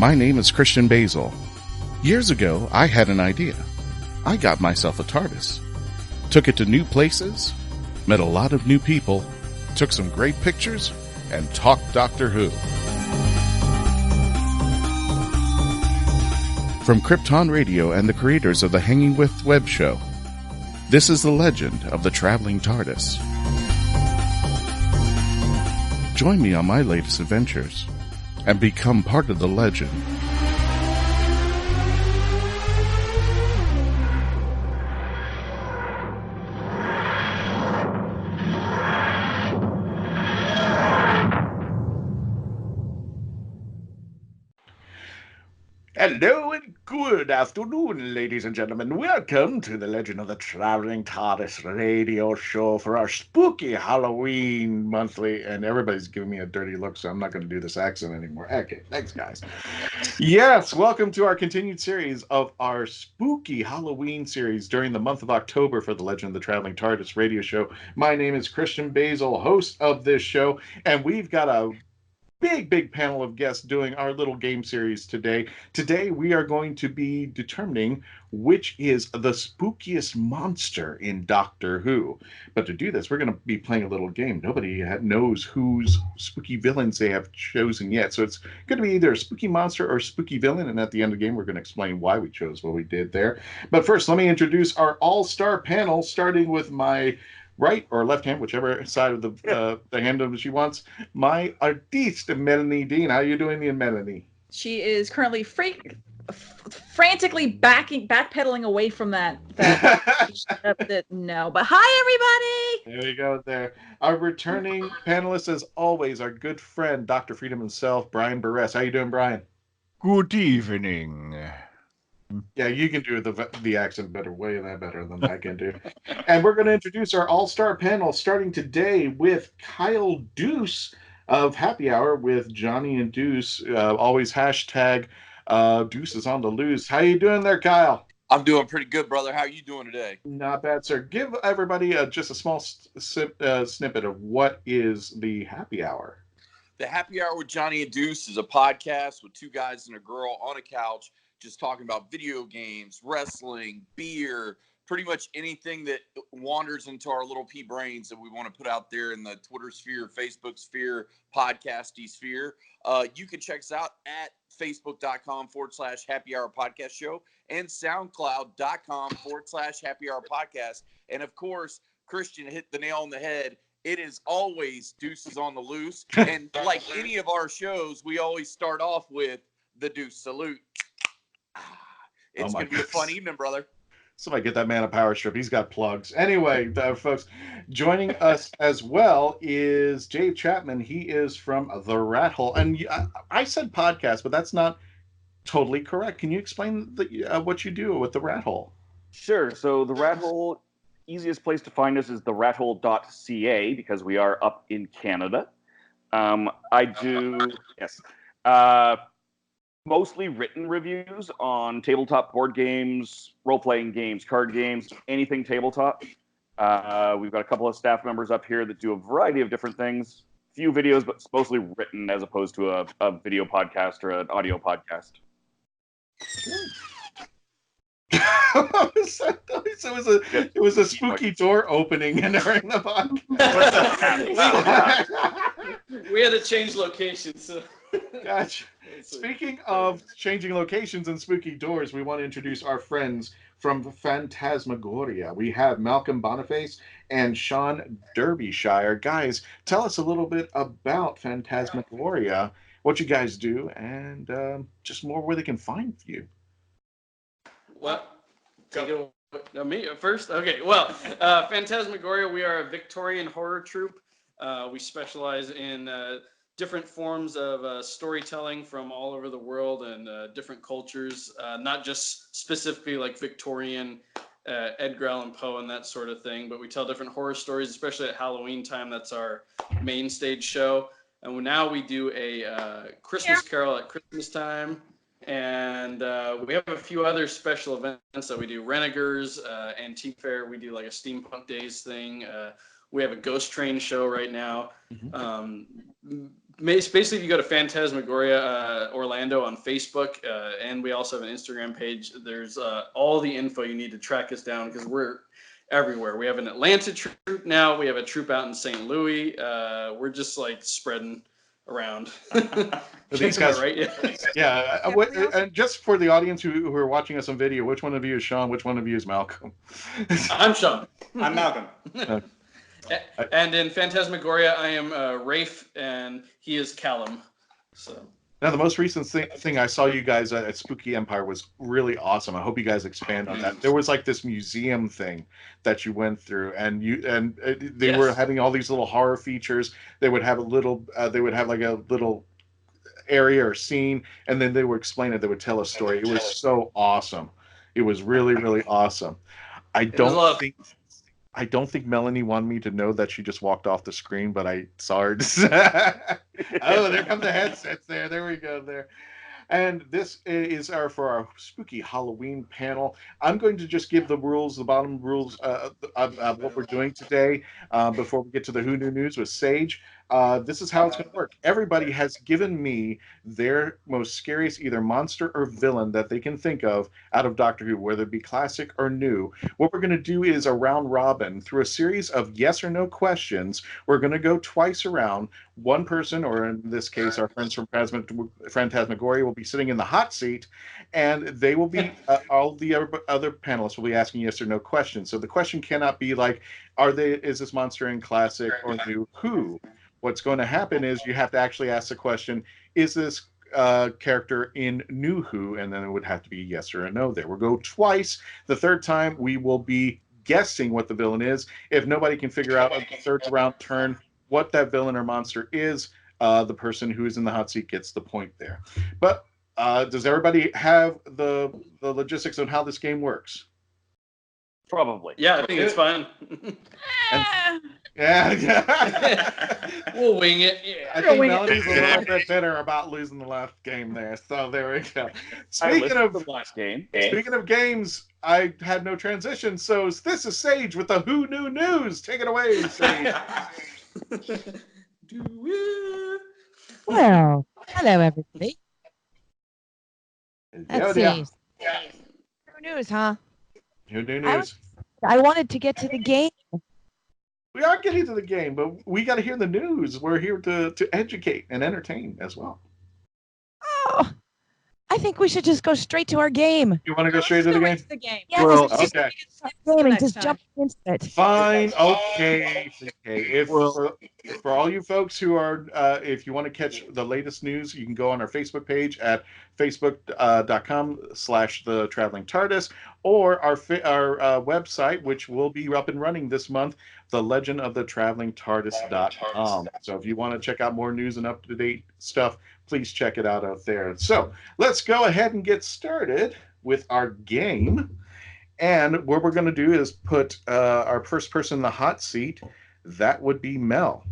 My name is Christian Basel. Years ago, I had an idea. I got myself a TARDIS. Took it to new places, met a lot of new people, took some great pictures, and talked Doctor Who. From Krypton Radio and the creators of the Hanging with Web show, this is the legend of the Traveling Tardis. Join me on my latest adventures and become part of the legend. Hello and good afternoon, ladies and gentlemen. Welcome to the Legend of the Traveling Tardis radio show for our spooky Halloween monthly. And everybody's giving me a dirty look, so I'm not going to do this accent anymore. Okay, thanks, guys. Yes, welcome to our continued series of our spooky Halloween series during the month of October for the Legend of the Traveling Tardis radio show. My name is Christian Basel, host of this show, and we've got a big panel of guests doing our little game series today. Today we are going to be determining which is the spookiest monster in Doctor Who. But to do this, we're going to be playing a little game. Nobody knows whose spooky villains they have chosen yet. So it's going to be either a spooky monster or a spooky villain. And at the end of the game, we're going to explain why we chose what we did there. But first, let me introduce our all-star panel, starting with my right or left hand, whichever side of the hand she wants. My Artist Melanie Dean. How are you doing, Melanie? She is currently frantically backpedaling away from that. No, but hi, everybody. There we go. There, our returning panelist, as always, our good friend, Dr. Freedom himself, Brian Burress. How you doing, Brian? Good evening. Yeah, you can do the accent way better than I can do. And we're going to introduce our all-star panel starting today with Kyle Duce of Happy Hour with Johnny and Duce. Always hashtag Duce is on the loose. How you doing there, Kyle? I'm doing pretty good, brother. How are you doing today? Not bad, sir. Give everybody just a small snippet of what is the Happy Hour. The Happy Hour with Johnny and Duce is a podcast with two guys and a girl on a couch just talking about video games, wrestling, beer, pretty much anything that wanders into our little pea brains that we want to put out there in the Twitter sphere, Facebook sphere, podcasty sphere. You can check us out at facebook.com/Happy Hour Podcast Show and soundcloud.com/Happy Hour Podcast. And of course, Christian hit the nail on the head. It is always Deuces on the Loose. And like any of our shows, we always start off with the Deuce Salute. It's going to be a fun evening, brother. Somebody get that man a power strip. He's got plugs. Anyway, folks, joining us as well is Dave Chapman. He is from The Rat Hole. And I said podcast, but that's not totally correct. Can you explain what you do with The Rat Hole? Sure. So The Rat Hole, easiest place to find us is therathole.ca because we are up in Canada. I do, yes. Mostly written reviews on tabletop board games, role-playing games, card games, anything tabletop. We've got a couple of staff members up here that do a variety of different things. Few videos, but it's mostly written as opposed to a video podcast or an audio podcast. It was a spooky door opening during the podcast. We had to change locations. So. Gotcha. Speaking of changing locations and spooky doors, we want to introduce our friends from Phantasmagoria. We have Malcolm Boniface and Sean Derbyshire. Guys, tell us a little bit about Phantasmagoria, what you guys do, and just more where they can find you. Well, me first? Okay, well, Phantasmagoria, we are a Victorian horror troupe. We specialize in different forms of storytelling from all over the world and different cultures, not just specifically like Victorian Edgar Allan Poe and that sort of thing, but we tell different horror stories, especially at Halloween time. That's our main stage show. And now we do a Christmas Carol at Christmas time. And we have a few other special events that we do. Renegers, Antique Fair, we do like a Steampunk Days thing. We have a Ghost Train show right now. Basically, if you go to Phantasmagoria Orlando on Facebook, and we also have an Instagram page, there's all the info you need to track us down because we're everywhere. We have an Atlanta troupe now. We have a troupe out in St. Louis. We're just like spreading around. These guys, right? Yeah. And just for the audience who are watching us on video, which one of you is Sean? Which one of you is Malcolm? I'm Sean. I'm Malcolm. And in Phantasmagoria, I am Rafe, and he is Callum. So. Now, the most recent thing I saw you guys at Spooky Empire was really awesome. I hope you guys expand on that. There was like this museum thing that you went through, and they were having all these little horror features. They would have like a little area or scene, and then they would explain it. They would tell a story. It was so awesome. It was really, really awesome. I don't think Melanie wanted me to know that she just walked off the screen, but I saw her. Oh, there come the headsets there. There we go there. And this is for our spooky Halloween panel. I'm going to just give the bottom rules of what we're doing today before we get to the Who Knew News with Sage. This is how it's going to work. Everybody has given me their most scariest either monster or villain that they can think of out of Doctor Who, whether it be classic or new. What we're going to do is a round robin through a series of yes or no questions. We're going to go twice around. One person, or in this case, our friends from Phantasmagoria, will be sitting in the hot seat, and they will be all the other panelists will be asking yes or no questions. So the question cannot be like, is this monster in classic or new Who? What's going to happen is you have to actually ask the question, is this character in New Who? And then it would have to be yes or a no there. We'll go twice. The third time, we will be guessing what the villain is. If nobody can figure out on the third round turn what that villain or monster is, the person who is in the hot seat gets the point there. But does everybody have the logistics on how this game works? Probably. Yeah, I think it's fine. Yeah. We'll wing it. Yeah. I think Melody's a little bit bitter about losing the last game there. So there we go. Speaking of the last game. Speaking of games, I had no transition. So this is Sage with the Who Knew News. Take it away, Sage. Well, hello everybody. Let's see. Who news, huh? Who Knew News. I wanted to get to the game. We are getting to the game, but we got to hear the news. We're here to educate and entertain as well. Oh, I think we should just go straight to our game. You want to go straight to the game? Yeah, well, just okay. Game and just jump into it. Fine. Okay. If for all you folks who are, if you want to catch the latest news, you can go on our Facebook page at facebook.com/the Traveling Tardis, or our website, which will be up and running this month, thelegendofthetravelingtardis.com. So if you want to check out more news and up-to-date stuff, please check it out there. So let's go ahead and get started with our game. And what we're going to do is put our first person in the hot seat. That would be Mel.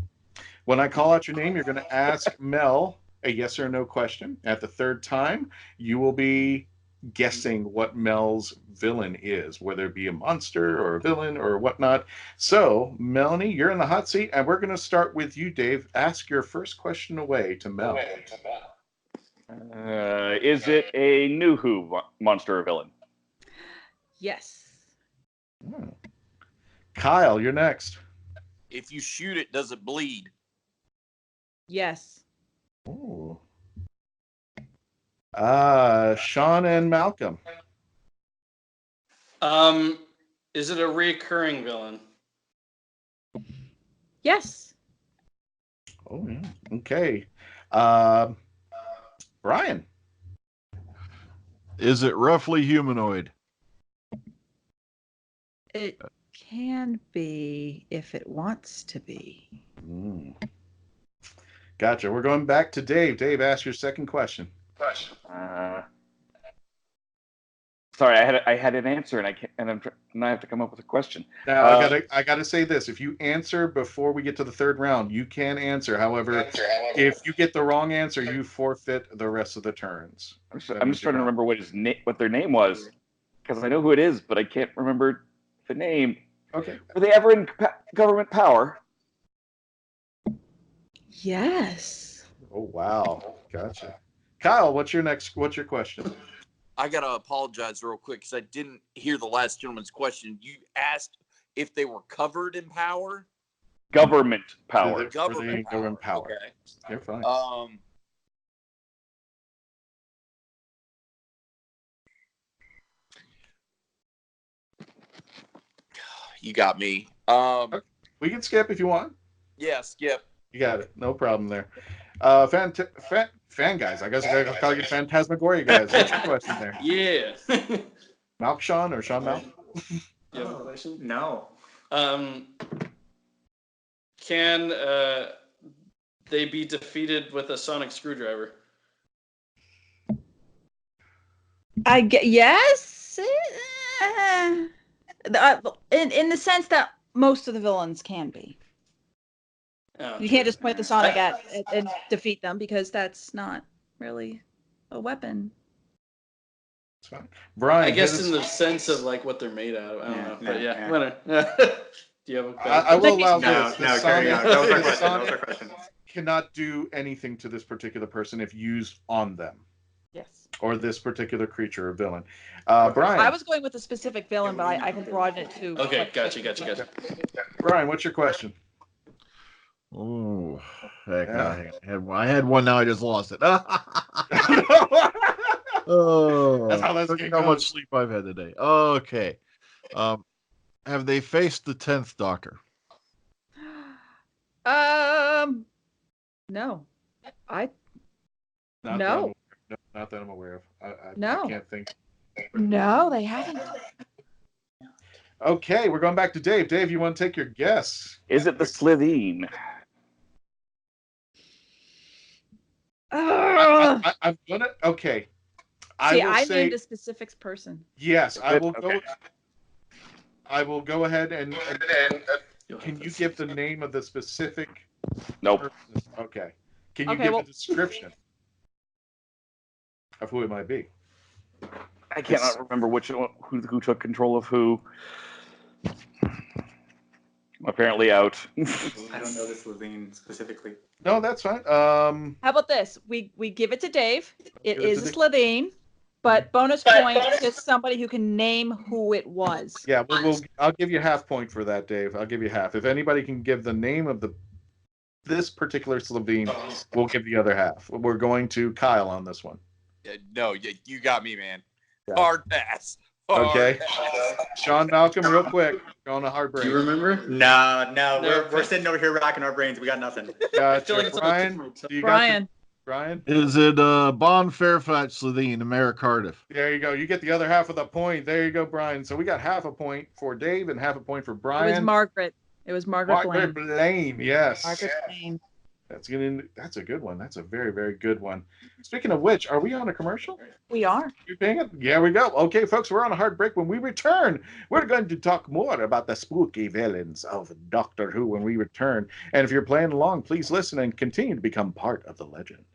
When I call out your name, you're going to ask Mel a yes or no question. At the third time, you will be guessing what Mel's villain is, whether it be a monster or a villain or whatnot. So, Melanie, you're in the hot seat, and we're going to start with you, Dave. Ask your first question away to Mel. Is it a New Who monster or villain? Yes. Kyle, you're next. If you shoot it, does it bleed? Yes. Ooh. Sean and Malcolm. Is it a recurring villain? Yes. Oh, yeah. Okay. Brian. Is it roughly humanoid? It can be if it wants to be. Gotcha. We're going back to Dave. Dave, ask your second question. Sorry, I had an answer, and I have to come up with a question. Now I gotta say this: if you answer before we get to the third round, you can answer. However, if you get the wrong answer, you forfeit the rest of the turns. I'm just trying to remember what their name was, because I know who it is, but I can't remember the name. Okay. Were they ever in government power? Yes. Oh wow, gotcha. Kyle, what's your question? I gotta apologize real quick because I didn't hear the last gentleman's question. You asked if they were covered in power. Government power. Government power. Okay. You're fine. You got me. We can skip if you want. Yeah, skip. You got it. No problem there. Fan guys. I guess I gotta call you Phantasmagoria guys. What's your question there? Yeah. Malk Sean or Sean Malk? You have a question? No. Can they be defeated with a sonic screwdriver? Yes. In the sense that most of the villains can be. Oh, You can't just point the sonic at and defeat them because that's not really a weapon. It's fine. Brian, I guess in the sense of like what they're made out of. I don't know. But yeah. Whatever. Do you have a I will allow No, this. no, carry on. That was our question. That was our question. Cannot do anything to this particular person if used on them. Yes. Or this particular creature or villain. Brian. I was going with a specific villain, but I can broaden it to. Okay, gotcha. Brian, what's your question? Oh, heck! Yeah. I had one. Now I just lost it. Oh, That's how this look game how goes. much sleep I've had today. Okay. Have they faced the 10th Doctor? No. Not that I'm aware of. No. I can't think. No, they haven't. Okay, we're going back to Dave. Dave, you want to take your guess? Is it the Slitheen? I'm gonna. Okay. I named a specific person. Yes, I will go. Okay. I will go ahead and can you give the name of the specific? Nope. person? Okay. Can you give a description of who it might be? I cannot remember who took control of who. I'm apparently out. I don't know this Levine specifically. No, that's fine. How about this? We give it to Dave. It is a Slitheen, but bonus point to somebody who can name who it was. Yeah, I'll give you half point for that, Dave. I'll give you half. If anybody can give the name of this particular Slovene, we'll give the other half. We're going to Kyle on this one. No, you got me, man. Yeah. Hard pass. Okay. Sean Malcolm, real quick. Going to hard break. Do you remember? No, we're sitting over here racking our brains. We got nothing. Gotcha. Brian, Brian? Is it Bon Fairfax Slitheen, Mayor Cardiff? There you go. You get the other half of the point. There you go, Brian. So we got half a point for Dave and half a point for Brian. It was Margaret Blaine. Yes. Margaret Blaine. That's a good one. That's a very, very good one. Speaking of which, are we on a commercial? We are. You paying it? Yeah, we go. Okay, folks, we're on a hard break. When we return, we're going to talk more about the spooky villains of Doctor Who when we return. And if you're playing along, please listen and continue to become part of the legend.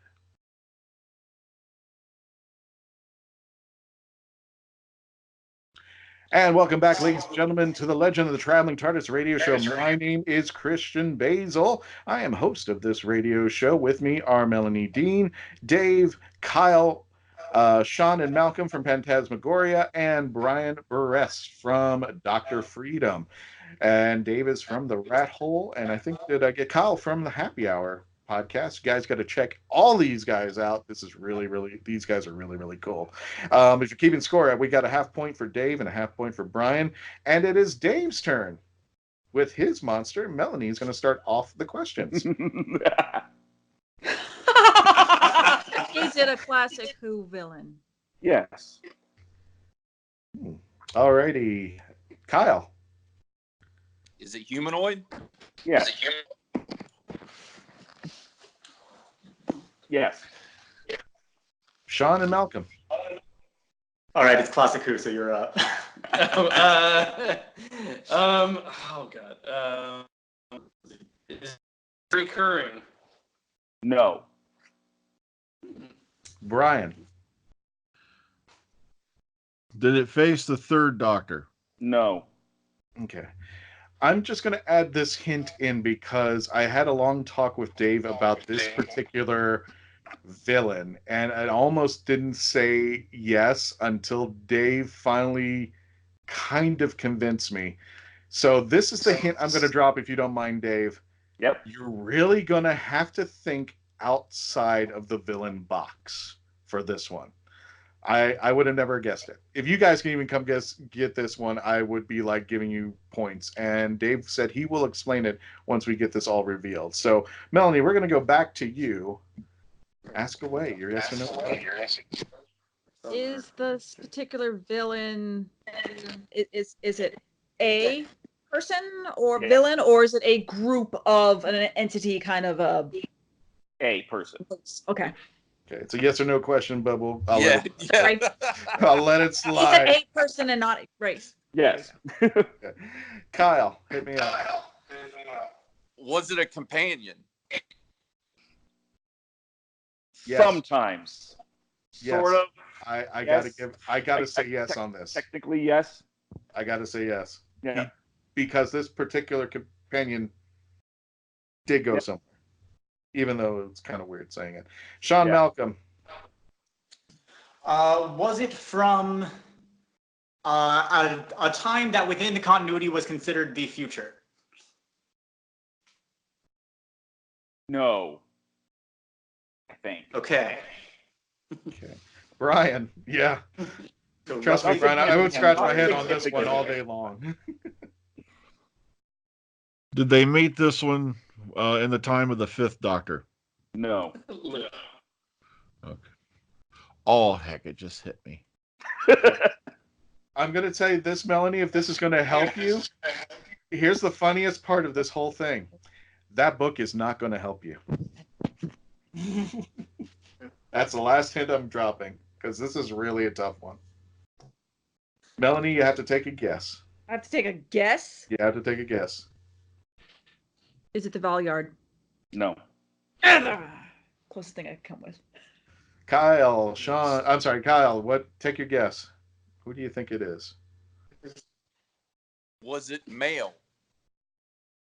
And welcome back, ladies and gentlemen, to the Legend of the Traveling Tardis radio show. My name is Christian Basel. I am host of this radio show. With me are Melanie Dean, Dave, Kyle, Sean and Malcolm from Phantasmagoria, and Brian Burress from Dr. Freedom. And Dave is from the Rat Hole, and I think that I get Kyle from the Happy Hour podcast. You guys got to check all these guys out. This is these guys are really, really cool. If you're keeping score, we got a half point for Dave and a half point for Brian, and it is Dave's turn with his monster. Melanie is going to start off the questions. Is it a classic Who villain? Yes. Alrighty, Kyle. Is it humanoid? Yes. Yes. Sean and Malcolm. All right, it's classic Who, so you're up. Oh God. Is it recurring? No. Brian. Did it face the 3rd Doctor? No. Okay. I'm just going to add this hint in because I had a long talk with Dave about this particular villain, and I almost didn't say yes until Dave finally kind of convinced me. So this is the hint I'm going to drop, if you don't mind, Dave. Yep. You're really going to have to think outside of the villain box for this one. I would have never guessed it. If you guys can even come get this one, I would be like giving you points. And Dave said he will explain it once we get this all revealed. So, Melanie, we're going to go back to you. Ask away. Your yes or no? Is this particular villain, is it a person or villain, or is it a group of an entity, kind of a person? Okay. Okay, it's a yes or no question, but I'll let it slide. He said a person and not race. Yes. Okay. Kyle, hit me up. Was it a companion? Yes. Sometimes. Yes. Sort of. I Yes. gotta say yes on this. Technically, yes. I gotta say yes. Yeah. Because this particular companion did go somewhere. Even though it's kind of weird saying it. Sean Malcolm. Was it from a time that within the continuity was considered the future? No. I think. Okay. Brian, yeah. Trust me, Brian, I would scratch my head on this one all day long. Did they meet this one in the time of the Fifth Doctor? No. Okay. Oh, heck, it just hit me. I'm going to tell you this, Melanie, if this is going to help you, here's the funniest part of this whole thing. That book is not going to help you. That's the last hint I'm dropping, because this is really a tough one. Melanie, you have to take a guess. I have to take a guess? You have to take a guess. Is it the Valyard? No. Closest thing I can come with. Kyle, take your guess. Who do you think it is? Was it male?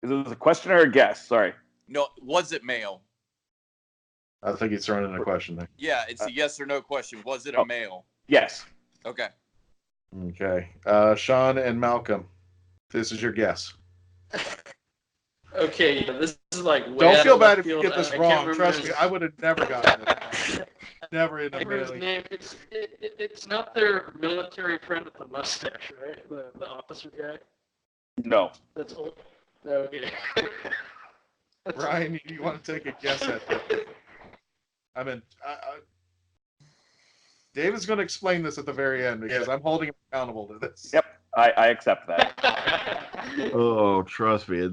Is it a question or a guess? Sorry. No, was it male? I think he's throwing in a question there. Yeah, it's a yes or no question. Was it a male? Yes. Okay. Okay. Sean and Malcolm, this is your guess. Okay, this is like way Don't out feel of bad left if you field. get this I can't wrong. remember Trust his- me, I would have never gotten it. Never in I a remember his million. name. It's not their military friend with the mustache, right? The officer guy. No. That's old. Okay. Ryan, you want to take a guess at this? I mean, David's going to explain this at the very end because I'm holding him accountable to this. Yep, I accept that. Oh, trust me. You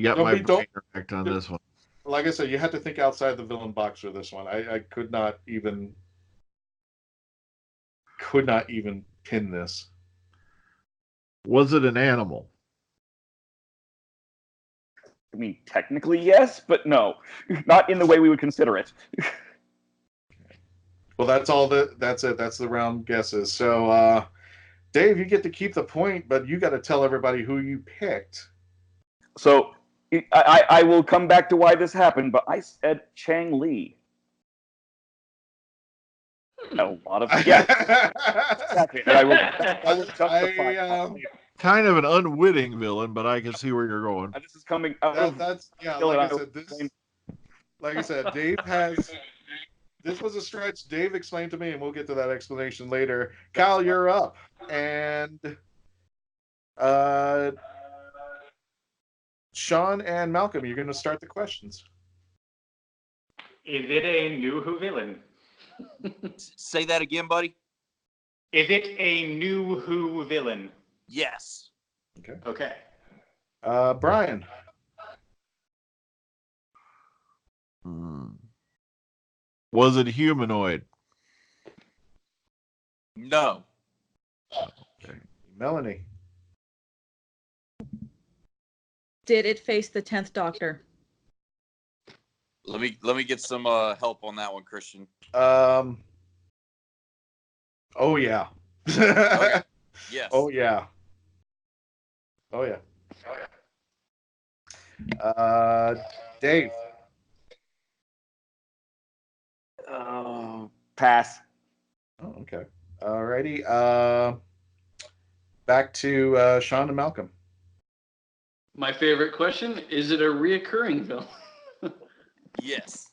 got my brain erect on this one. Like I said, you had to think outside the villain box for this one. I could not even pin this. Was it an animal? I mean, technically yes, but no. Not in the way we would consider it. Well, that's it. That's the round guesses. So, Dave, you get to keep the point, but you got to tell everybody who you picked. So, I will come back to why this happened, but I said Chang Li. A lot of exactly. And I will justify. Kind of an unwitting villain, but I can see where you're going. And this is coming. Like I said, Dave has. This was a stretch. Dave explained to me, and we'll get to that explanation later. Kyle, you're up, and Sean and Malcolm, you're going to start the questions. Is it a new Who villain? Say that again, buddy. Is it a new Who villain? Yes. Okay. Brian. Was it humanoid? No. Okay. Melanie. Did it face the 10th Doctor? Let me get some help on that one, Christian. Oh yeah. Okay. Yes. Oh yeah. Oh yeah. Dave. Pass. Oh, okay. Alrighty. Back to Sean and Malcolm. My favorite question: is it a reoccurring villain? Yes.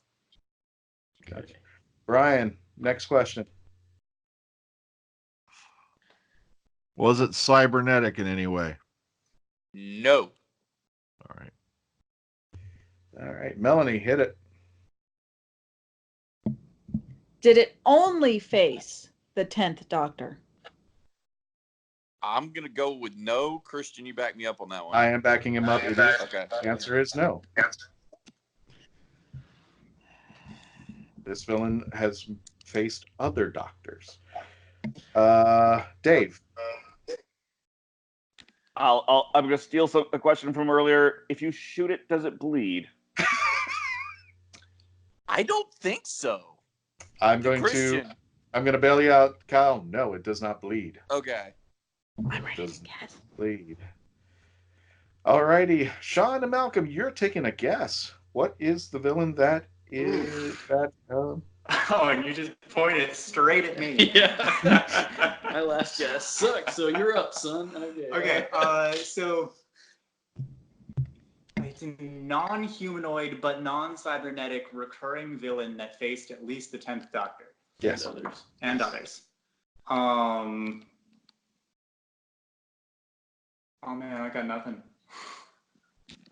Gotcha. Brian, next question. Was it cybernetic in any way? No. All right. All right, Melanie, hit it. Did it only face the 10th Doctor? I'm gonna go with no. Christian, you back me up on that one. I am backing him up. Okay. The answer is no. This villain has faced other Doctors. Dave. I'm going to steal a question from earlier. If you shoot it, does it bleed? I don't think so. I'm going to bail you out, Kyle. No, it does not bleed. Okay. I'm ready to guess. Bleed. Alrighty, Sean and Malcolm, you're taking a guess. What is the villain that is that? Oh, and you just pointed straight at me. Yeah. My last guess sucks, so you're up, son. Okay. So it's a non-humanoid but non-cybernetic recurring villain that faced at least the 10th Doctor. Yes. And others. Oh man, I got nothing.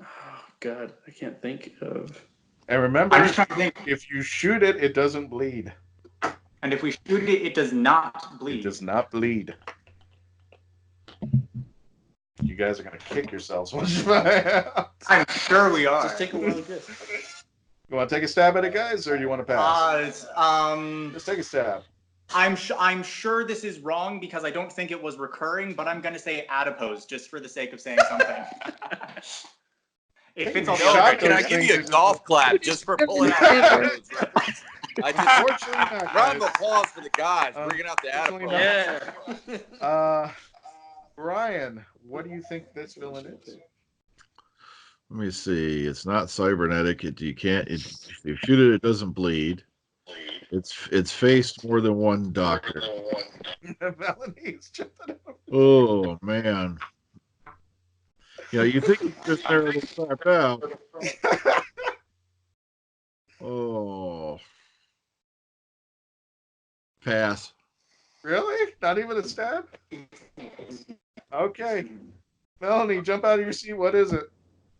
Oh God, I can't think of. And remember, I'm just trying to think. if you shoot it, it doesn't bleed. And if we shoot it, it does not bleed. It does not bleed. You guys are going to kick yourselves once you find out. I'm sure we are. Just take a wild guess. You want to take a stab at it, guys, or do you want to pass? Just take a stab. I'm sure this is wrong because I don't think it was recurring, but I'm going to say adipose just for the sake of saying something. It fits all the other Can I give you a golf clap just for pulling out those references? Round of applause for the guys bringing out the adipose. Yeah. Brian, what do you think this villain is? Let me see. It's not cybernetic. If you shoot it, it doesn't bleed. It's faced more than one Doctor. Melanie's jumping up. Oh man. Yeah, you think you just narrowed it crap out. Oh. Pass. Really? Not even a stab? Okay. Melanie, jump out of your seat. What is it?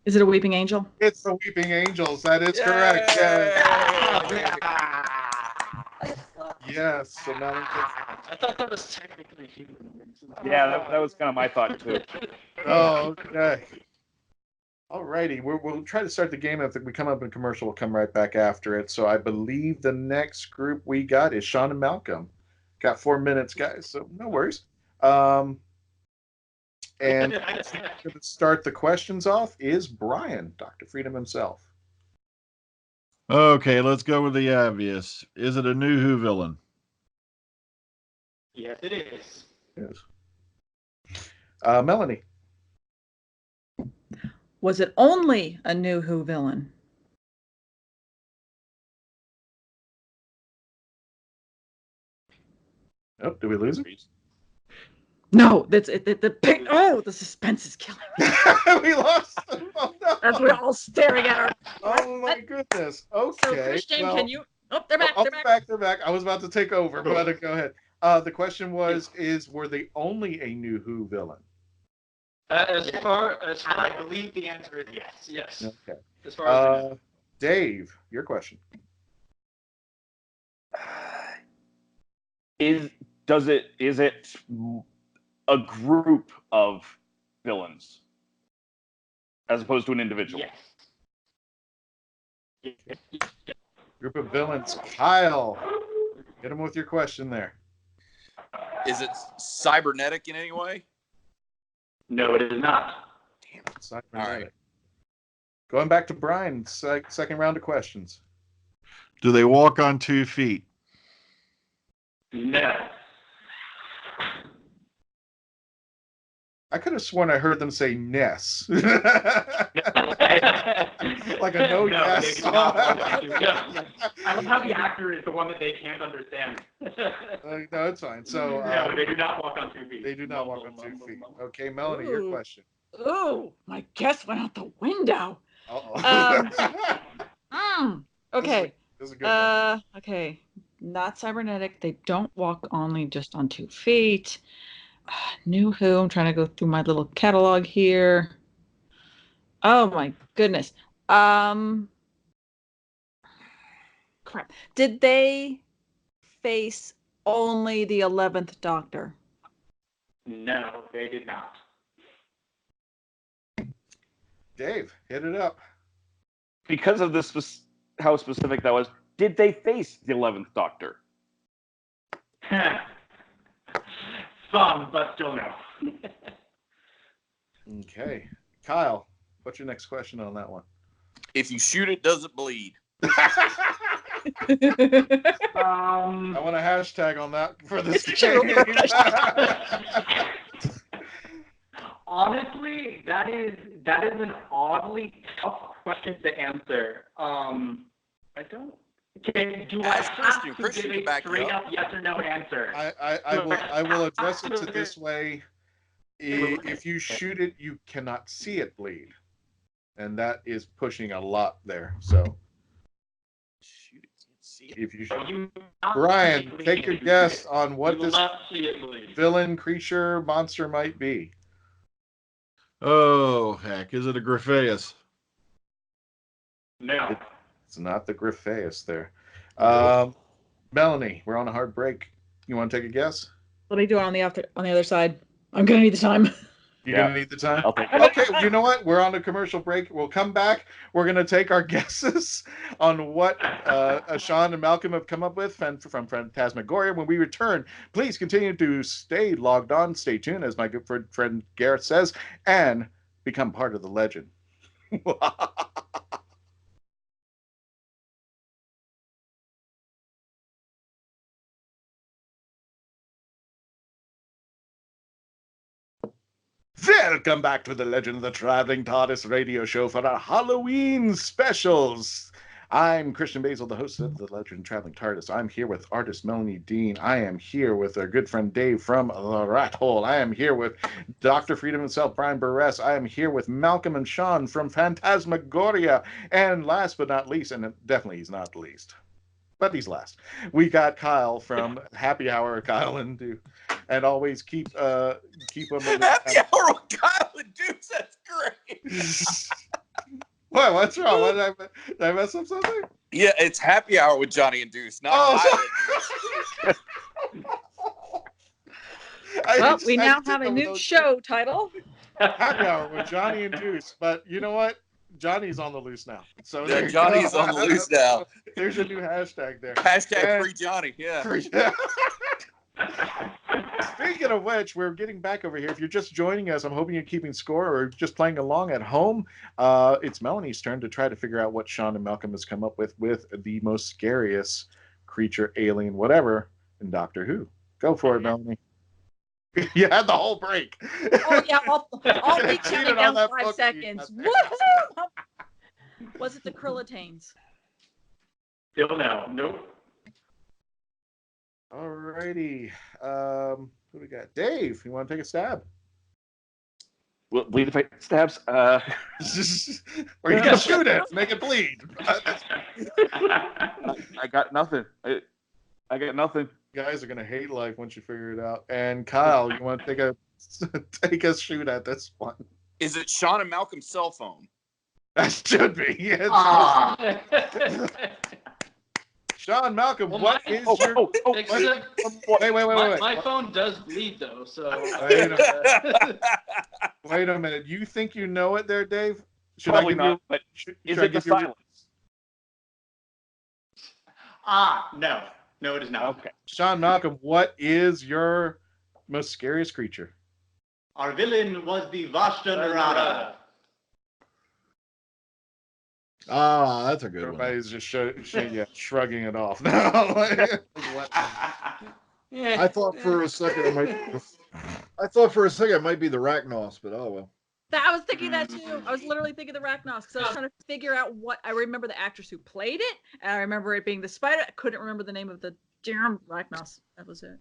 Is it a weeping angel? It's the Weeping Angels. That is correct. Yes. So Melanie I thought that was technically human. Yeah, that was kind of my thought too. Oh, okay. Alrighty, we'll try to start the game. If we come up in commercial, we'll come right back after it. So I believe the next group we got is Sean and Malcolm. Got 4 minutes, guys, so no worries. And to start the questions off is Brian, Dr. Freedom himself. Okay, let's go with the obvious. Is it a new Who villain? Yes, it is. Yes. Melanie. Was it only a new Who villain? Oh, did we lose him? No, that's it. The suspense is killing me. We lost him. Oh, no. As we're all staring at her. Oh my goodness. Okay. So Christian, well, can you? Oh, they're back. They're back. I was about to take over, but go ahead. The question was: were they only a new Who villain? As far as I believe the answer is yes. yes. Okay. As far as I know. Dave, your question. Is it a group of villains as opposed to an individual? Yes. Group of villains. Kyle, get him with your question there. Is it cybernetic in any way? No, it is not. Damn it. Cybernetic. All right. Going back to Brian, second round of questions. Do they walk on 2 feet? No. I could have sworn I heard them say Ness. Like a no yes. They do not walk on 2 feet. I love how the actor is the one that they can't understand. No, it's fine. So no, they do not walk on 2 feet. They do not walk on 2 feet. Okay, Melanie, your question. Oh, my guess went out the window. Okay. This is a good one. Okay. Not cybernetic. They don't walk only just on 2 feet. New Who. I'm trying to go through my little catalog here. Oh my goodness. Crap. Did they face only the 11th Doctor? No, they did not. Dave, hit it up. Because of this, how specific that was, did they face the 11th Doctor? Some, but still no. Okay. Kyle, what's your next question on that one? If you shoot it, does it bleed? I want a hashtag on that for this game. Honestly, that is an oddly tough question to answer. I don't. Okay, do I have to give a straight up yes or no answer? I will address it to this way. If you shoot it, you cannot see it bleed. And that is pushing a lot there. So Shoot it, can't see it. if you Brian, take your guess on what this villain, creature, monster might be. Oh, heck. Is it a Gryphaeus? No. It's not the Gryphaeus there. Melanie, we're on a hard break. You want to take a guess? What are you doing on the other side? I'm gonna need the time. You're going to need the time? I'll take it. Okay, you know what? We're on a commercial break. We'll come back. We're going to take our guesses on what Sean and Malcolm have come up with from Phantasmagoria. When we return, please continue to stay logged on, stay tuned, as my good friend Garrett says, and become part of the legend. Welcome back to the Legend of the Traveling Tardis radio show for our Halloween specials. I'm Christian Basel, the host of the Legend of Traveling Tardis. I'm here with Artist Melanie Dean. I am here with our good friend Dave from the Rat Hole. I am here with Dr. Freedom himself, Brian Burress. I am here with Malcolm and Sean from Phantasmagoria. And last but not least, and definitely he's not the least, but he's last, we got Kyle from Happy Hour. Kyle and always keep him Happy Hour with Kyle and Duce. That's great. What? What's wrong? What did I mess up something? Yeah, it's Happy Hour with Johnny and Duce, not Kyle and Duce. Well, we now have a new show title. Happy Hour with Johnny and Duce. But you know what? Johnny's on the loose now. So yeah, Johnny's on the loose now. There's a new hashtag there. Hashtag free Johnny. Yeah. Speaking of which, we're getting back over here. If you're just joining us, I'm hoping you're keeping score or just playing along at home. It's Melanie's turn to try to figure out what Sean and Malcolm has come up with the most scariest creature, alien, whatever in Doctor Who. Go for it, Melanie. You had the whole break. Oh yeah, I'll be counting down 5 seconds. Woohoo! Was it the Krillitanes? Still no. Nope. Alrighty. Who do we got? Dave, you want to take a stab? Will bleed if I stabs? Or you can shoot it, make it bleed. I got nothing. I got nothing. You guys are gonna hate life once you figure it out. And Kyle, you want to take a shoot at this one? Is it Sean and Malcolm's cell phone? That should be. Yes. Sean, Malcolm, Well, what is your? Wait. My phone does bleed though, so. Wait a minute. You think you know it there, Dave? Should Probably I give not, you? but is I it the give you? silence? No. No, it is not. Okay. Sean, Malcolm, what is your most scariest creature? Our villain was the Vashta Narada. Ah, that's a good one. Everybody's just shrugging it off now. I thought for a second I thought for a second it might be the Rachnos, but oh well. I was thinking that too. I was literally thinking the Rachnos because I was trying to figure out what I remember the actress who played it, and I remember it being the spider. I couldn't remember the name of the damn Rachnos. That was it.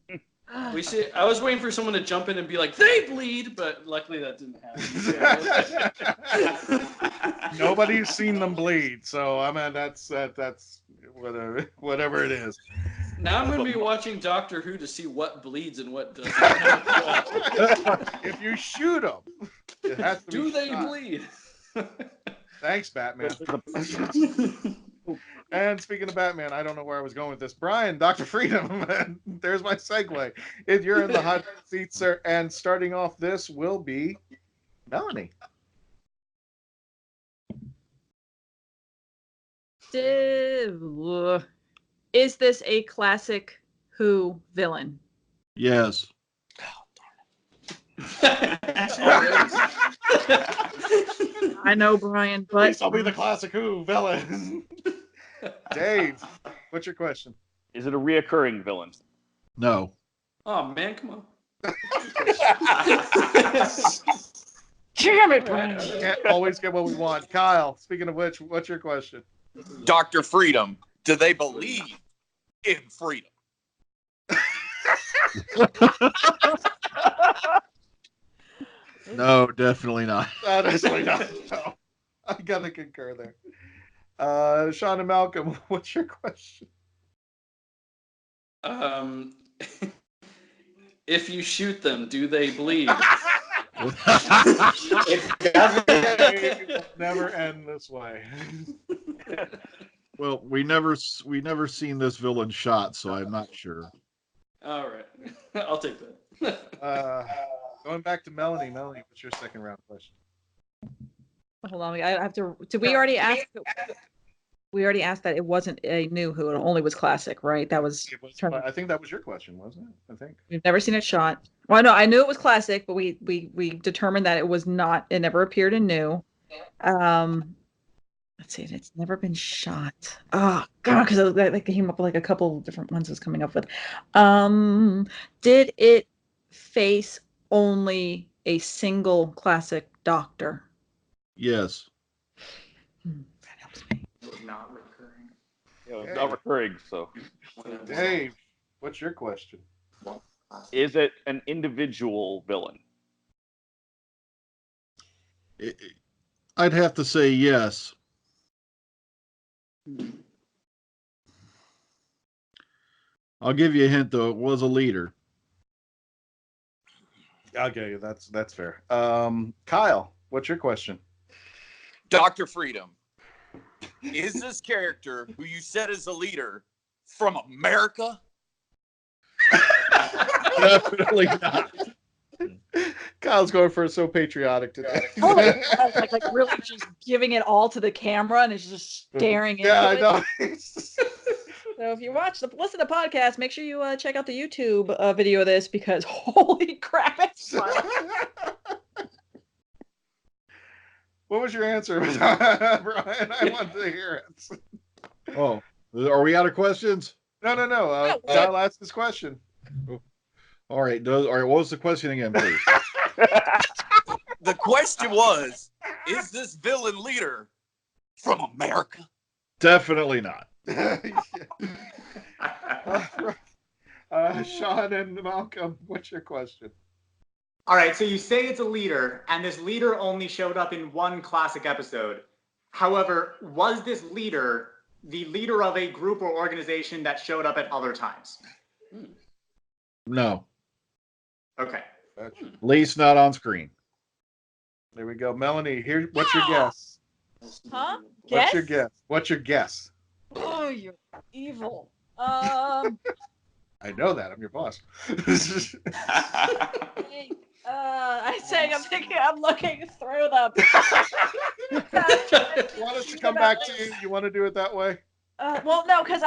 We see. I was waiting for someone to jump in and be like, "They bleed," but luckily that didn't happen. Nobody's seen them bleed, so I mean that's whatever it is. Now I'm going to be watching Doctor Who to see what bleeds and what doesn't. If you shoot them, it has to do be they shot. bleed? Thanks, Batman. And speaking of Batman, I don't know where I was going with this. Brian, Dr. Freedom, there's my segue. If you're in the hot seat, sir, and starting off this will be Melanie. Is this a classic Who villain? Yes. I know, Brian, but Please don't be the classic Who villain. Dave, what's your question? Is it a reoccurring villain? No. Oh man, come on. Damn it, Brian. Can't always get what we want. Kyle, speaking of which, what's your question? Dr. Freedom, do they believe in freedom? No, definitely not. Definitely not. No. I gotta concur there. Sean and Malcolm, what's your question? If you shoot them, do they bleed? It never end this way. Well, we never seen this villain shot, so I'm not sure. All right, I'll take that. Going back to Melanie. Melanie, what's your second round question? Hold on, I have to. Did we already ask? We already asked that it wasn't a new Who, it only was classic, right? That was. I think that was your question, wasn't it? I think. We've never seen it shot. Well, no, I knew it was classic, but we determined that it was not. It never appeared in new. Let's see, it's never been shot. Oh God, because they came up with like a couple of different ones I was coming up with. Did it face only a single classic doctor? Yes. That helps me. It was not recurring. It was not recurring, so. Dave, what's your question? Is it an individual villain? I'd have to say yes. I'll give you a hint, though. It was a leader. Okay, that's fair. Kyle, what's your question? Dr. Freedom, is this character who you said is a leader from America? Definitely not. Kyle's going for so patriotic today. Oh, like really just giving it all to the camera and it's just staring into I it. know. So if you listen to the podcast, make sure you check out the YouTube video of this because holy crap, it's fun. What was your answer, Brian? I wanted to hear it. Oh, are we out of questions? No. Kyle asked this question. All right. What was the question again, please? The question was, is this villain leader from America? Definitely not. Sean and Malcolm, what's your question? All right, so you say it's a leader, and this leader only showed up in one classic episode. However, was this leader the leader of a group or organization that showed up at other times? No. Okay. At least not on screen. There we go. Melanie, what's your guess? Huh? What's your guess? What's your guess? Oh, you're evil. I know that. I'm your boss. I'm looking through them. You want us to come back to you? You want to do it that way? Well, no, because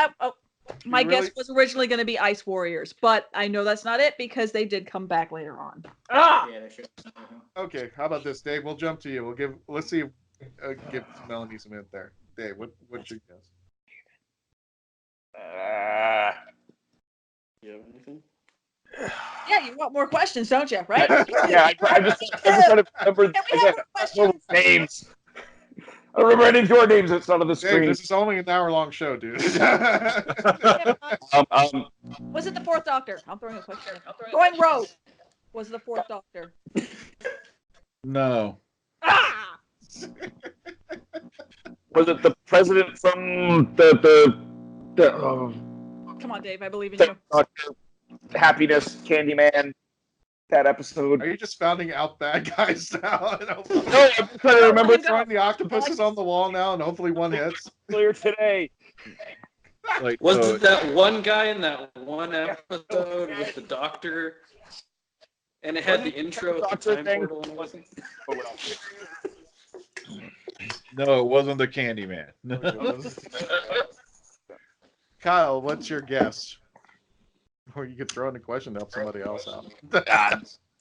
my guess was originally going to be Ice Warriors, but I know that's not it because they did come back later on. Yeah, they should. Okay, how about this, Dave? We'll jump to you. Let's see. Give Melanie some hint there. Dave, what's your guess? You have anything? Yeah, you want more questions, don't you? Right? Yeah, I'm just trying to remember names. I don't remember any of your names that's not on the screen. Dave, this is only an hour-long show, dude. Was it the Fourth Doctor? I'm throwing a question. Going rogue. Was the Fourth Doctor? No. Ah! Was it the president from the Come on, Dave. I believe in you. Happiness Candyman? That episode. Are you just founding out bad guys now? No, I'm just trying to remember. Throwing the octopuses on the wall now, and hopefully one hits. Earlier today. Like, Was it that one guy in that one episode with the doctor? And it had the intro of the time portal and it wasn't? No, it wasn't the Candyman. Kyle, what's your guess? Or you could throw in a question to help somebody else out.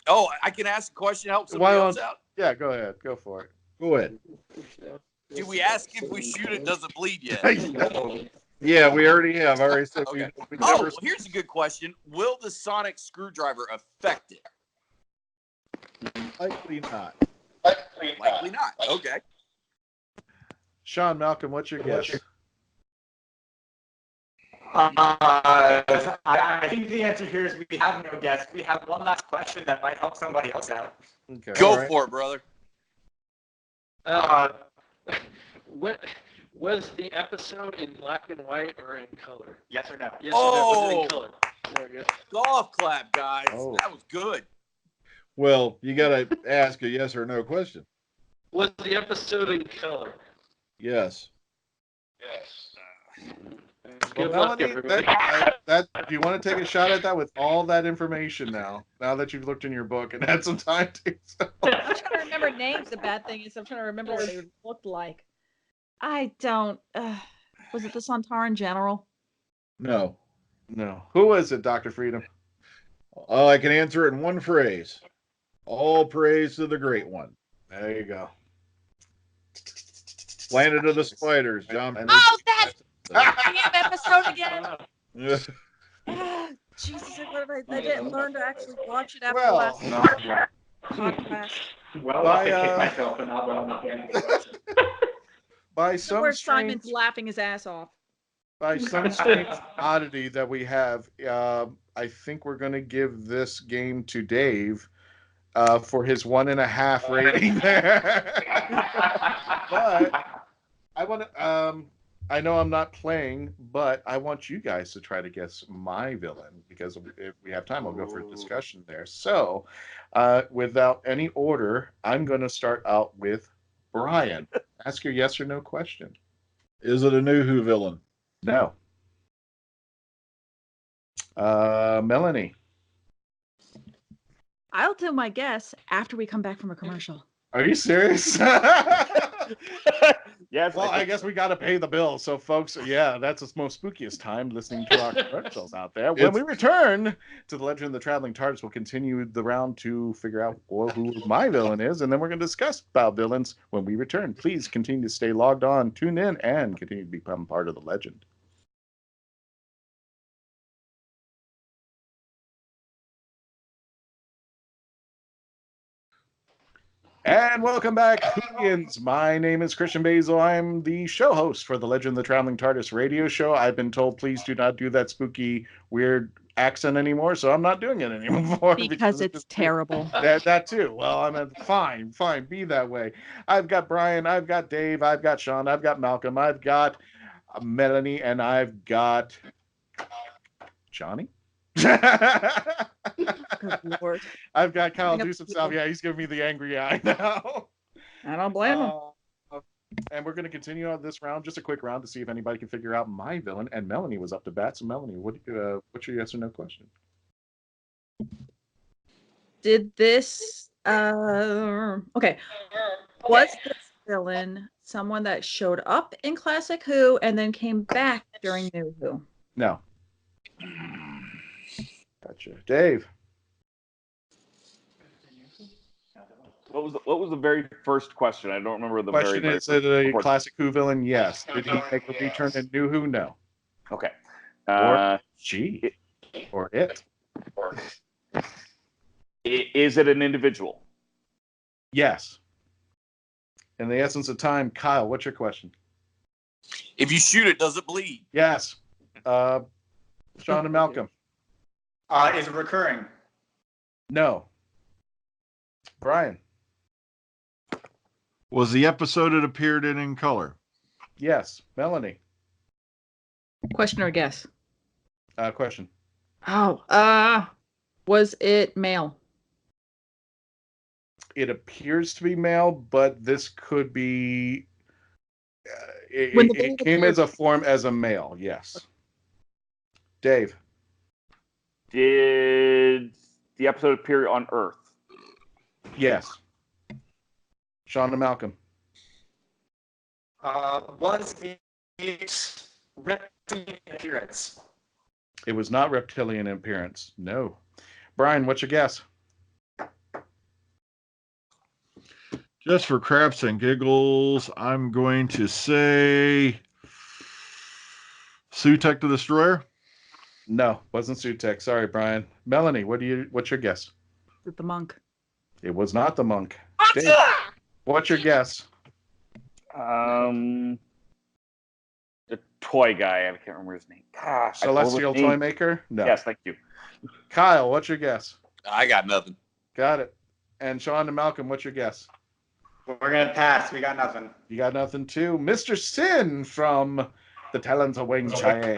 Oh, I can ask a question to help somebody else out? Yeah, go ahead. Go for it. Go ahead. Do we ask if we shoot it doesn't bleed yet? Yeah, we already have. I already said Okay. we Oh, never... well, here's a good question. Will the sonic screwdriver affect it? Likely not. Likely not. Okay. Sean, Malcolm, what's your guess? I think the answer here is we have no guess. We have one last question that might help somebody else out. Okay. Go for it, brother. What was the episode in black and white or in color? Yes or no? Yes or no? Was it in color? There we go. Golf clap, guys. Oh. That was good. Well, you got to ask a yes or no question. Was the episode in color? Yes. Good Well, luck, Melanie, everybody. do you want to take a shot at that with all that information now that you've looked in your book and had some time to? I'm trying to remember names. The bad thing is I'm trying to remember what they looked like. I don't. Was it the Sontaran General? No. No. Who is it, Dr. Freedom? Oh, I can answer it in one phrase. All praise to the Great One. There you go. Planet of the Spiders, John. Oh, that damn episode again. Yeah. Jesus, I didn't learn to actually watch it after Well, last podcast. Well, I kick myself and not well enough answer. By Where Simon's laughing his ass off. By some strange oddity that we have, I think we're going to give this game to Dave for his 1.5 rating there. But I want to. I know I'm not playing, but I want you guys to try to guess my villain because if we have time, I'll go for a discussion there. So, without any order, I'm going to start out with Brian. Ask your yes or no question. Is it a new Who villain? No. Melanie. I'll do my guess after we come back from a commercial. Are you serious? Yes. Well, I guess we got to pay the bill. So, folks, yeah, that's the most spookiest time listening to our commercials out there. When we return to the Legend of the Traveling Tardis, we'll continue the round to figure out who my villain is, and then we're going to discuss about villains when we return. Please continue to stay logged on, tune in, and continue to become part of the legend. And welcome back, Villians. My name is Christian Basel. I'm the show host for the Legend of the Traveling Tardis radio show. I've been told please do not do that spooky, weird accent anymore, so I'm not doing it anymore. Because it's terrible. That too. Well, fine, be that way. I've got Brian, I've got Dave, I've got Sean, I've got Malcolm, I've got Melanie, and I've got Johnny. Good Lord. I've got Kyle Duce himself. Yeah, he's giving me the angry eye now. I don't blame him. And we're going to continue on this round, just a quick round to see if anybody can figure out my villain. And Melanie was up to bat. So, Melanie, what's your yes or no question? Did this okay. Was this villain someone that showed up in Classic Who and then came back during New Who? No. Gotcha. Dave. What was the very first question? I don't remember the question. very Is it a Classic Who villain? Yes. Did he make a return in New Who? No. Okay. Or she. Or it. Is it an individual? Yes. In the essence of time, Kyle, what's your question? If you shoot it, does it bleed? Yes. Sean and Malcolm. Is it recurring? No. Brian. Was the episode it appeared in color? Yes. Melanie. Question or guess? Question. Oh, was it male? It appears to be male, but this could be. It came as a form as a male. Yes. Dave. Did the episode appear on Earth? Yes. Sean and Malcolm. Was it reptilian appearance? It was not reptilian in appearance. No. Brian, what's your guess? Just for craps and giggles, I'm going to say Sutek the Destroyer. No, wasn't Sutek. Sorry, Brian. Melanie, what's your guess? Is it the monk? It was not the monk. Dave, what's your guess? The toy guy. I can't remember his name. Gosh, Celestial Toy Maker? No. Yes, thank you. Kyle, what's your guess? I got nothing. Got it. And Sean and Malcolm, what's your guess? We're going to pass. We got nothing. You got nothing too. Mr. Sin from The Talents of Wing Chai.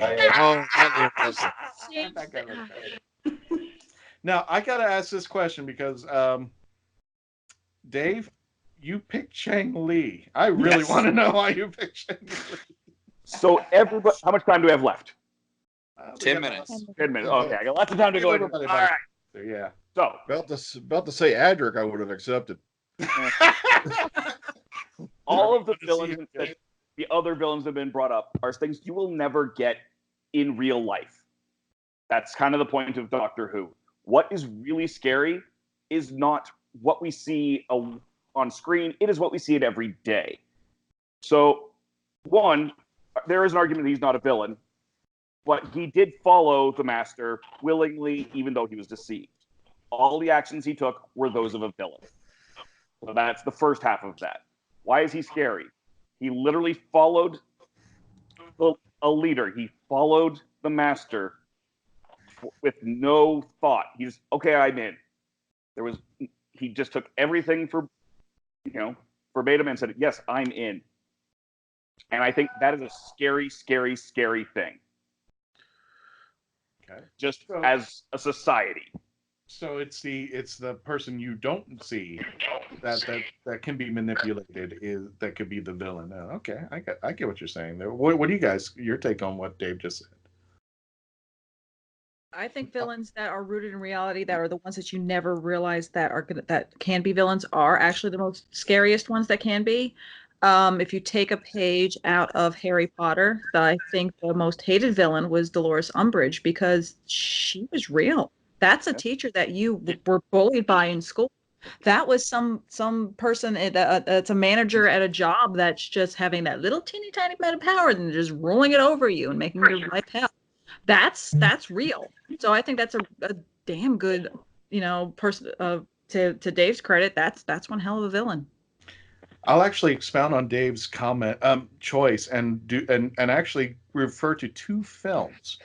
Now, I got to ask this question because, Dave, you picked Chang Lee. I really want to know why you picked Chang Lee. So, everybody, how much time do we have left? 10 minutes. 10 minutes. Okay, I got lots of time to go. All right. So, yeah. So, About to say Adric, I would have accepted. all of the villains, the other villains that have been brought up, are things you will never get in real life. That's kind of the point of Doctor Who. What is really scary is not what we see on screen. It is what we see it every day. So, one, there is an argument that he's not a villain, but he did follow the Master willingly, even though he was deceived. All the actions he took were those of a villain. So that's the first half of that. Why is he scary? He literally followed a leader. He followed the Master with no thought. He's okay. I'm in. He just took everything verbatim and said, "Yes, I'm in." And I think that is a scary, scary, scary thing. Okay. Just as a society. So it's the person you don't see that can be manipulated, that could be the villain. Okay, I get what you're saying there. What do you guys, your take on what Dave just said? I think villains that are rooted in reality, that are the ones that you never realize that can be villains, are actually the most scariest ones that can be. If you take a page out of Harry Potter, I think the most hated villain was Dolores Umbridge because she was real. That's a teacher that you were bullied by in school. That was some person that's a manager at a job that's just having that little teeny tiny bit of power and just rolling it over you and making your life hell. That's real. So I think that's a damn good, person. To Dave's credit, that's one hell of a villain. I'll actually expound on Dave's choice and actually refer to two films.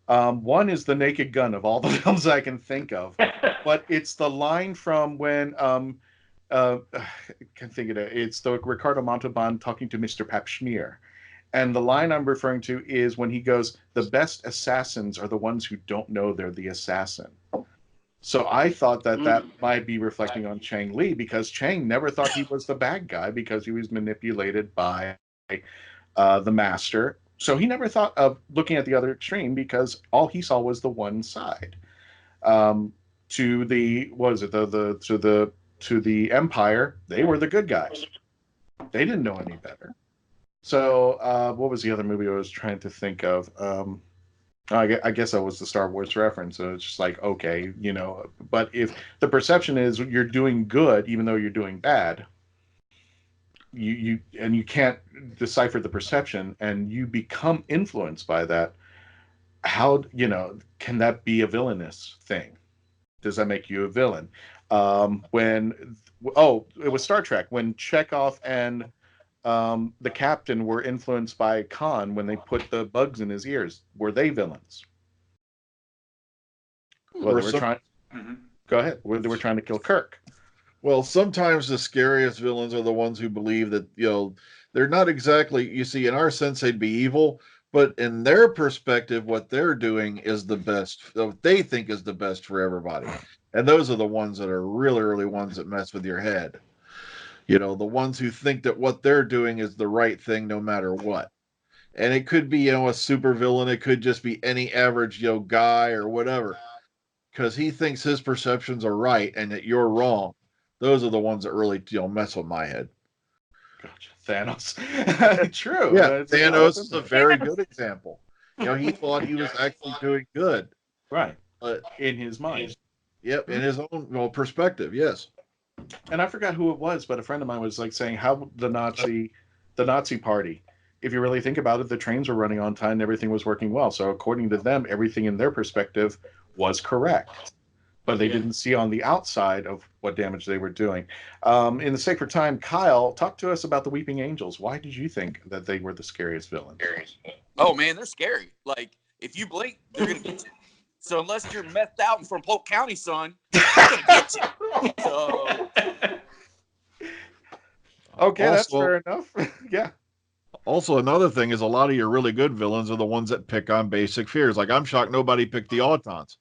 One is The Naked Gun of all the films I can think of, but it's the line from when I can't think of it. It's the Ricardo Montalban talking to Mr. Pap Schmier, and the line I'm referring to is when he goes, "The best assassins are the ones who don't know they're the assassin." So I thought that might be reflecting on Chang Lee, because Chang never thought he was the bad guy because he was manipulated by the Master. So he never thought of looking at the other extreme because all he saw was the one side. To the Empire, they were the good guys. They didn't know any better. So what was the other movie I was trying to think of? I guess that was the Star Wars reference. So it's just like, okay, but if the perception is you're doing good even though you're doing bad, you can't decipher the perception and you become influenced by that, how can that be a villainous thing? does that make you a villain? It was Star Trek when Chekhov and the captain were influenced by Khan when they put the bugs in his ears. Were they villains? Well, they were trying. Go ahead. They were trying to kill Kirk. Well, sometimes the scariest villains are the ones who believe that, they're not exactly, you see, in our sense, they'd be evil, but in their perspective, what they're doing is the best, what they think is the best for everybody. And those are the ones that are really, really ones that mess with your head. The ones who think that what they're doing is the right thing no matter what. And it could be, a super villain. It could just be any average, guy or whatever. Because he thinks his perceptions are right and that you're wrong. Those are the ones that really, mess with my head. Gotcha. Thanos. True. Yeah, Thanos is a very good example. He thought he was actually doing good. Right. But in his mind. Yep, in his own perspective, yes. And I forgot who it was, but a friend of mine was saying how the Nazi party, if you really think about it, the trains were running on time and everything was working well. So according to them, everything in their perspective was correct. But they didn't see on the outside of what damage they were doing. In the sake for time, Kyle, talk to us about the Weeping Angels. Why did you think that they were the scariest villains? Oh, man, they're scary. Like, if you blink, they're going to get you. So unless you're methed out and from Polk County, son, they're going to get you. So... Okay, that's fair enough. Yeah. Also, another thing is a lot of your really good villains are the ones that pick on basic fears. Like, I'm shocked nobody picked the Autons.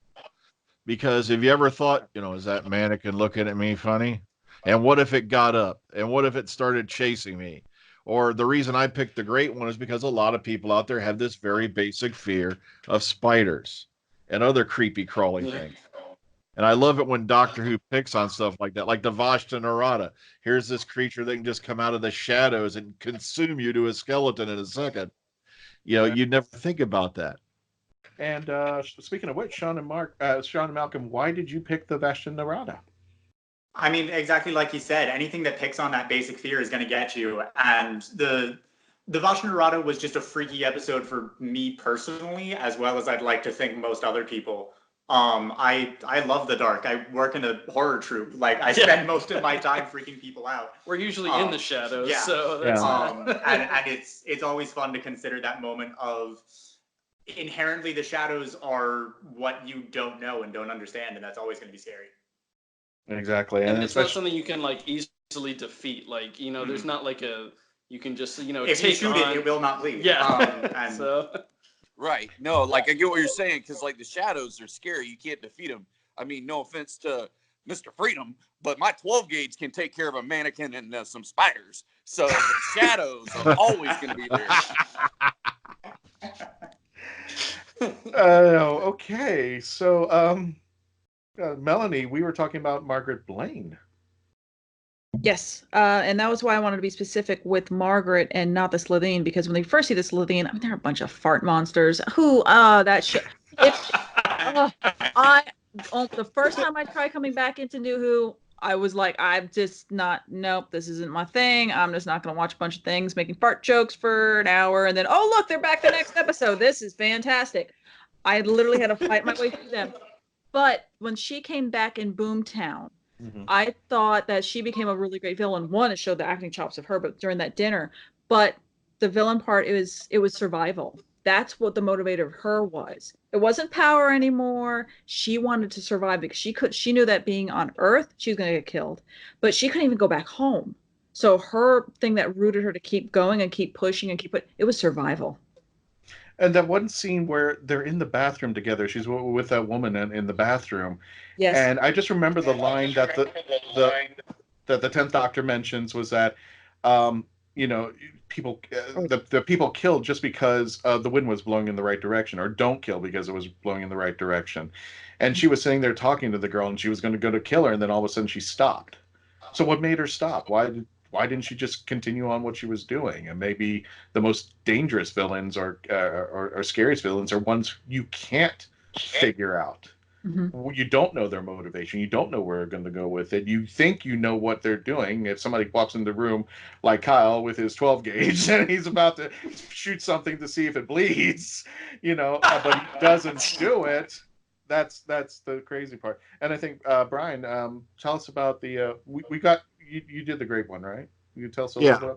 Because have you ever thought, is that mannequin looking at me funny? And what if it got up? And what if it started chasing me? Or the reason I picked the Great One is because a lot of people out there have this very basic fear of spiders and other creepy crawly things. And I love it when Doctor Who picks on stuff like that, like the Vashta Nerada. Here's this creature that can just come out of the shadows and consume you to a skeleton in a second. You'd never think about that. And speaking of which, Sean and Malcolm, why did you pick the Vashta Nerada? I mean, exactly like you said, anything that picks on that basic fear is going to get you. And the Vashta Nerada was just a freaky episode for me personally, as well as I'd like to think most other people. I love the dark. I work in a horror troupe. Like, I spend most of my time freaking people out. We're usually in the shadows, yeah. so that's and it's always fun to consider that moment of inherently the shadows are what you don't know and don't understand, and that's always going to be scary. Exactly. And it's not something you can easily defeat. There's not you can just if you shoot it will not bleed. Yeah. Right. No, I get what you're saying, because the shadows are scary. You can't defeat them. I mean, no offense to Mr. Freedom, but my 12 gauge can take care of a mannequin and some spiders. So the shadows are always going to be there. Okay, so Melanie, we were talking about Margaret Blaine. Yes, and that was why I wanted to be specific with Margaret and not the Slitheen, because when they first see the Slitheen, they're a bunch of fart monsters. That shit. The first time I tried coming back into New Who, I was like, I'm just not, nope, this isn't my thing. I'm just not going to watch a bunch of things making fart jokes for an hour. And then, oh, look, they're back the next episode. This is fantastic. I literally had to fight my way through them. But when she came back in Boomtown, I thought that she became a really great villain. One, it showed the acting chops of her, but during that dinner. But the villain part, it was survival. That's what the motivator of her was. It wasn't power anymore. She wanted to survive because she knew that being on Earth, she was going to get killed. But she couldn't even go back home. So her thing that rooted her to keep going and keep pushing and it was survival. And that one scene where they're in the bathroom together, she's with that woman in the bathroom. Yes. And I just remember the line that the 10th Doctor mentions was that, people, the people killed just because the wind was blowing in the right direction, or don't kill because it was blowing in the right direction. And she was sitting there talking to the girl, and she was going to go to kill her, and then all of a sudden she stopped. So what made her stop? Why didn't she just continue on what she was doing? And maybe the most dangerous villains or scariest villains are ones you can't figure out. Mm-hmm. You don't know their motivation. You don't know where they're going to go with it. You think you know what they're doing. If somebody walks in the room like Kyle with his 12 gauge and he's about to shoot something to see if it bleeds, but he doesn't do it, that's the crazy part. And I think Brian, tell us about the we got you did the grape one, right? You tell us a little bit.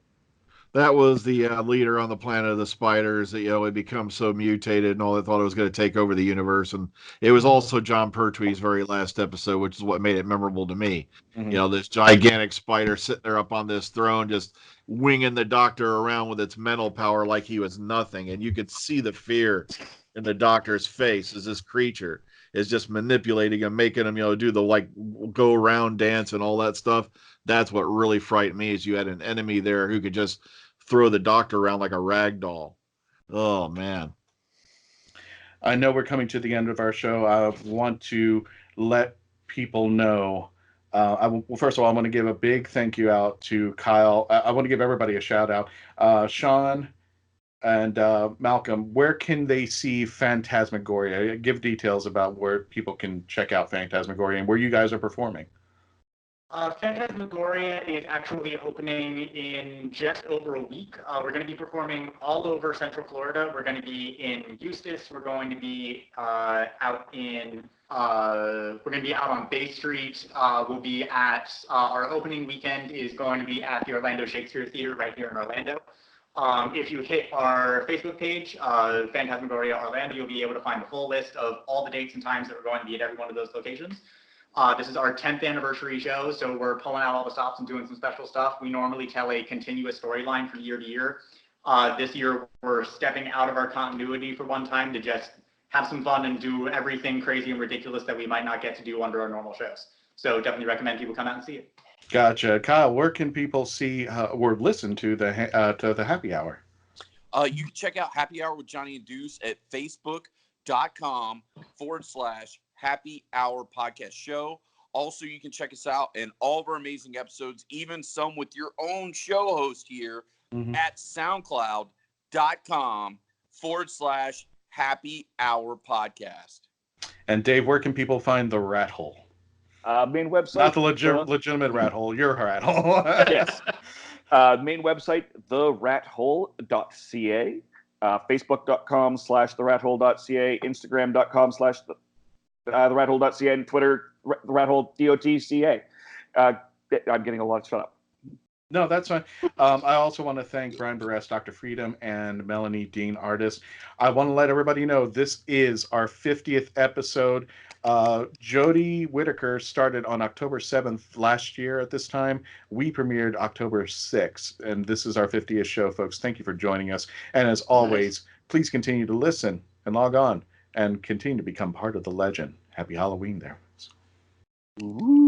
That was the leader on the planet of the spiders. That it become so mutated and all. They thought it was going to take over the universe, and it was also John Pertwee's very last episode, which is what made it memorable to me. Mm-hmm. This gigantic spider sitting there up on this throne, just winging the Doctor around with its mental power like he was nothing, and you could see the fear in the Doctor's face as this creature is just manipulating him, making him, do the go around dance and all that stuff. That's what really frightened me, is you had an enemy there who could just throw the Doctor around like a rag doll. Oh, man. I know we're coming to the end of our show. I want to let people know. First of all, I want to give a big thank you out to Kyle. I want to give everybody a shout out. Sean and Malcolm, where can they see Phantasmagoria? Give details about where people can check out Phantasmagoria and where you guys are performing. Phantasmagoria is actually opening in just over a week. We're going to be performing all over Central Florida. We're going to be in Eustis. We're going to be out on Bay Street. We'll be at our opening weekend is going to be at the Orlando Shakespeare Theater right here in Orlando. If you hit our Facebook page, Phantasmagoria Orlando, you'll be able to find the full list of all the dates and times that we're going to be at every one of those locations. This is our 10th anniversary show, so we're pulling out all the stops and doing some special stuff. We normally tell a continuous storyline from year to year. This year, we're stepping out of our continuity for one time to just have some fun and do everything crazy and ridiculous that we might not get to do under our normal shows. So definitely recommend people come out and see it. Gotcha. Kyle, where can people see or listen to the happy hour? You can check out Happy Hour with Johnny and Duce at facebook.com/Happy Hour Podcast Show. Also, you can check us out in all of our amazing episodes, even some with your own show host here at soundcloud.com/Happy Hour Podcast. And Dave, where can people find the Rat Hole? Main website. Not the legitimate rat hole, your rat hole. Yes. Main website, therathole.ca. Facebook.com/therathole.ca. Instagram.com/therathole.ca. And Twitter, therathole.dotca. I'm getting a lot. Shut up. No, that's fine. I also want to thank Brian Burress, Dr. Freedom, and Melanie Dean, Artist. I want to let everybody know this is our 50th episode. Jodie Whittaker started on October 7th last year at this time. We premiered October 6th, and this is our 50th show, folks. Thank you for joining us. And as always, please continue to listen and log on and continue to become part of the legend. Happy Halloween there. Ooh.